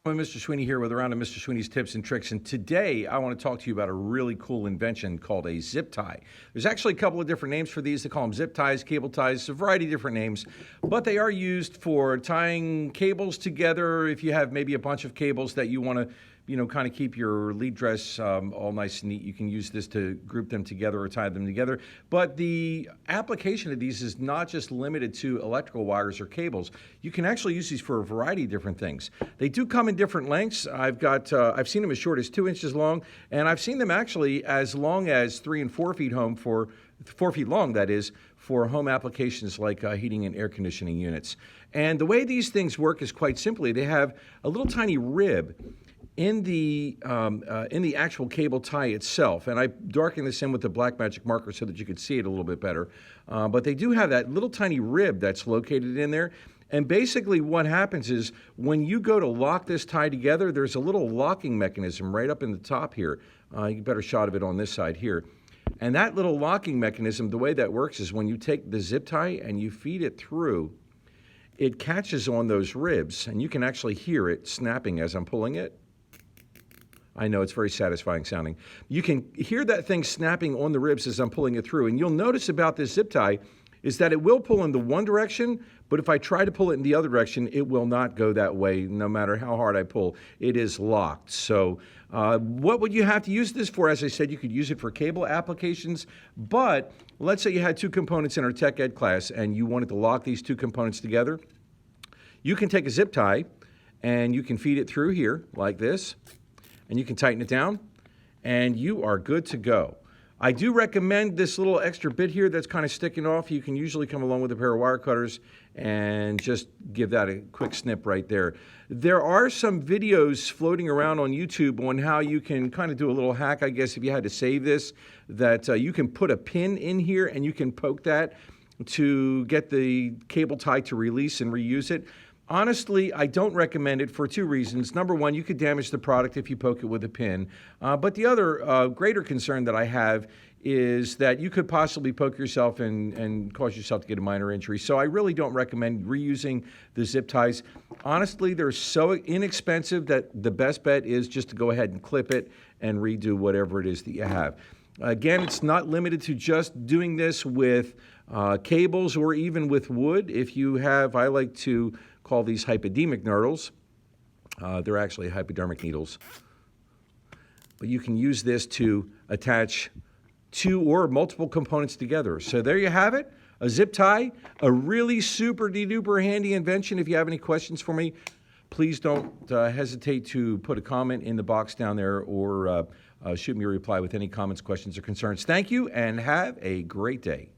I'm Mr. Sweeney here with a round of Mr. Sweeney's tips and tricks, and today I want to talk to you about a really cool invention called a zip tie. There's actually a couple of different names for these. They call them zip ties, cable ties, a variety of different names, but they are used for tying cables together. If you have maybe a bunch of cables that you want to kind of keep your lead dress all nice and neat, you can use this to group them together or tie them together. But the application of these is not just limited to electrical wires or cables. You can actually use these for a variety of different things. They do come in different lengths. I've seen them as short as 2 inches long, and I've seen them actually as long as 3 and 4 feet 4 feet long, that is, for home applications like heating and air conditioning units. And the way these things work is quite simply, they have a little tiny rib in the actual cable tie itself, and I darkened this in with the black magic marker so that you could see it a little bit better, but they do have that little tiny rib that's located in there. And basically what happens is when you go to lock this tie together, there's a little locking mechanism right up in the top here. You get a better shot of it on this side here. And that little locking mechanism, the way that works is when you take the zip tie and you feed it through, it catches on those ribs, and you can actually hear it snapping as I'm pulling it. I know, it's very satisfying sounding. You can hear that thing snapping on the ribs as I'm pulling it through. And you'll notice about this zip tie is that it will pull in the one direction, but if I try to pull it in the other direction, it will not go that way no matter how hard I pull. It is locked. So what would you have to use this for? As I said, you could use it for cable applications, but let's say you had two components in our tech ed class and you wanted to lock these two components together. You can take a zip tie and you can feed it through here like this, and you can tighten it down, and you are good to go. I do recommend this little extra bit here that's kind of sticking off. You can usually come along with a pair of wire cutters and just give that a quick snip right there. There are some videos floating around on YouTube on how you can kind of do a little hack, I guess, if you had to save this, that you can put a pin in here and you can poke that to get the cable tie to release and reuse it. Honestly, I don't recommend it for two reasons. Number one, you could damage the product if you poke it with a pin. But the other greater concern that I have is that you could possibly poke yourself and cause yourself to get a minor injury. So I really don't recommend reusing the zip ties. Honestly, they're so inexpensive that the best bet is just to go ahead and clip it and redo whatever it is that you have. Again, it's not limited to just doing this with cables or even with wood. If you have, I like to call these hypodermic needles. They're actually hypodermic needles. But you can use this to attach two or multiple components together. So there you have it, a zip tie, a really super de-duper handy invention. If you have any questions for me, please don't hesitate to put a comment in the box down there or shoot me a reply with any comments, questions, or concerns. Thank you, and have a great day.